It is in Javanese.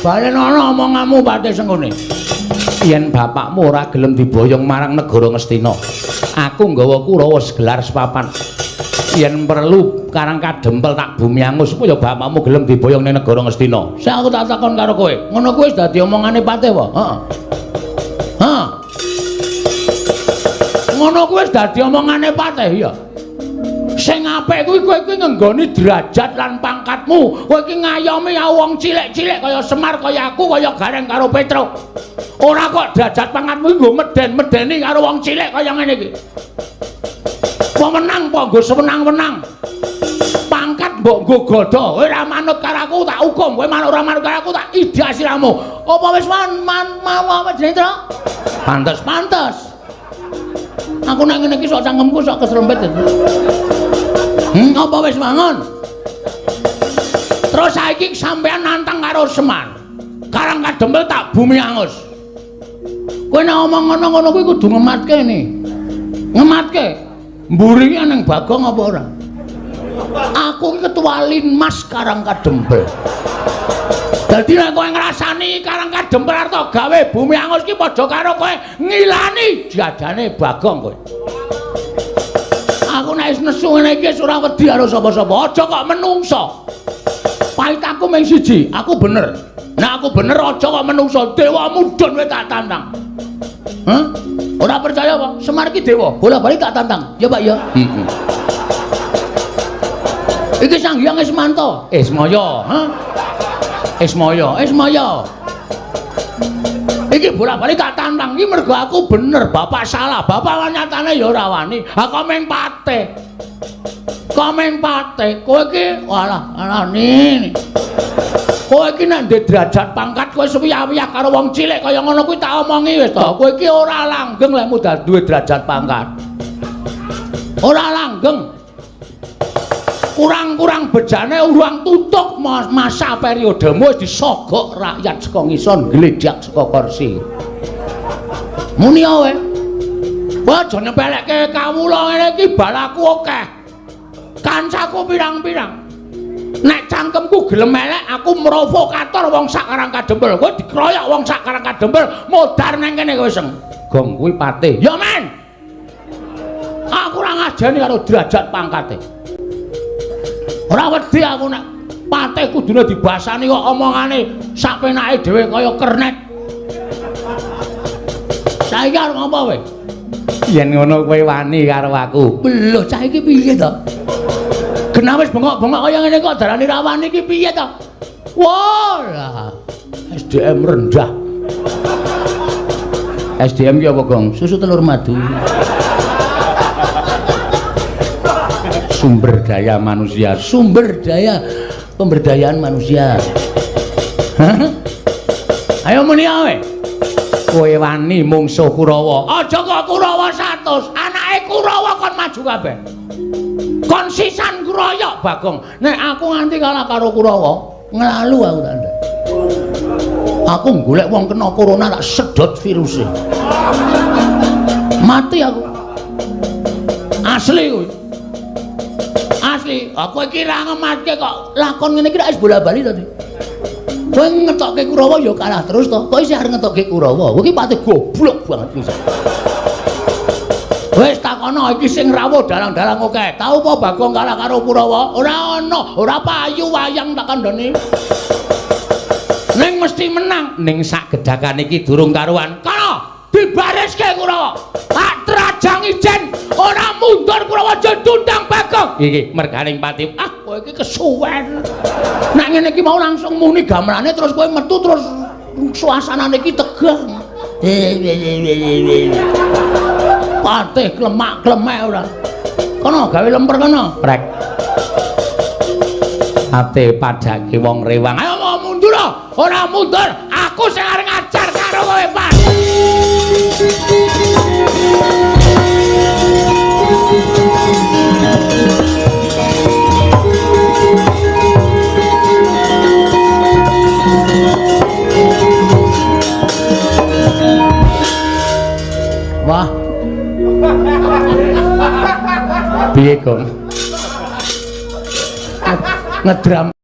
balen ana omonganmu Patih Sengkuni. Yen bapakmu ora gelem diboyong marang negara Ngastina, aku nggawa Kurawa segelar sepapan. Yen perlu Karang Kadempel tak bumi angus supaya bapakmu gelem diboyong ning negara Ngastina. Sing aku tak takon karo kowe, ngono kuwi wis dadi omongane Patih apa? Heeh. Hah? Ngono kuwi wis dadi omongane Patih ya. Sing apik kuwi kowe iki ngenggoni derajat lan pangkatmu. Kowe iki ngayomi wong cilik-cilik kaya Semar, kaya aku, kaya Gareng karo Petro. Ora kok derajat pangkatmu iki nggo meden-medeni karo wong cilik kaya ngene iki. Pemenang apa nggo sewenang-wenang. Pangkat mbok nggo godho. Kowe ora manut karo aku tak hukum. Kowe ora manut karo aku tak idah siramu. Apa wis apa jenenge, Tru? Pantes. Aku nek ngene iki sok cangkemku sok keserempet. Apa wis mangon? Terus saiki sampean nantang karo Semar. Karang Kadempel tak bumi angus. Kowe nek omong ngono kuwi kudu ngematke ni. Ngematke. Mburi ning Bagong apa ora? Aku iki ketua Linmas Karang Kadempel. Dadi nek kowe ngrasani Karang Kadempel arep gawe bumi angus ki padha karo kowe ngilani jadane Bagong kowe. Aku nek wis nesu ngene iki ora wedi karo sapa-sapa. Aja kok menungso. Pahit aku mung siji, aku bener. Nek aku bener aja kok menungso. Dewa mudhun kowe tak tantang. Hah? Ora percaya apa? Semar iki dewa. Bola-bali tak tantang. Ya, Pak ya. Heeh. Iki Sang Hyang Ismanto. Ismaya, ha? Ismaya. Iki bola-bali tak tantang iki mergo aku bener, bapak salah. Bapak nyatane ya ora wani. Aku meng Patih. Kowe iki alah nini. Kowe iki nek ndek derajat pangkat kowe suwi-wiyah karo wong cilik kaya ngono kuwi tak omongi wis to. Kowe iki ora langgeng lek mudal duwe derajat pangkat. Ora langgeng. Kurang-kurang bejane urang tutuk masa periodemu wis disogok rakyat saka ngison gledhak saka kursi. Muni kowe. Kowe aja nyepelekke kawula ngene iki balaku akeh. Kancaku pirang-pirang. Nek cangkemku gelem elek aku provokator wong sak Karang Kadempel. Kowe dikeroyok wong sak Karang Kadempel modar nang kene kowe seng. Gong kuwi Patih. Ya men. Aku ora ngajeni karo derajat pangkate. Ora wedi aku nek Patih kudune dibasani kok omongane sak penake dhewe kaya kernet. Saiki arep ngopo kowe? Yen ngono kowe wani karo aku. Lho, cah iki piye to? Genah wis bengok-bengok kaya ngene kok darani ra wani iki piye to? Wah, SDM rendah. SDM ki apa, Gong? Susu telur madu. Sumber daya manusia, pemberdayaan manusia. Ayo muni kowe. Kowe wani mungsuh Kurawa. Aja kok Kurawa 100, anake Kurawa kon maju kabeh. Kon sisan kroyok Bagong. Nek aku nganti kalah karo Kurawa, nglalu aku tak ndak. Aku golek wong kena corona tak sedot viruse. Mati aku. Asli kuwi. Asli, aku iki ra ngematke kok lakon ngene iki ra wis bola-bali to. Kowe ngetokke Kurawa ya kalah terus to. Kowe isih arep ngetokke Kurawa. Kowe iki Patih goblok banget pisan. Wis takono iki sing rawuh dalang-dalang akeh. Tau apa Bagong kalah karo Kurawa? Ora ana, ora payu wayang tak kandhani. Ning mesti menang. Ning sak gedhakan iki durung karuan. Kana dibariske Kurawa. Tak trajang ijen ora mundur Kurawa jendundang Bagong. Iki merganing Patih. Ah, kowe iki kesuwen. Nek ngene iki mau langsung muni gamerane terus kowe metu terus suasanane iki tegang. Patih klemak-klemek ora. Kono gawe lemper kono. Prek. Ate padake wong rewang. Ayo mau mundur ora mundur. Aku sing arep ngajar karo kowe, Pak. Wah. Piye, Gong? Ngedram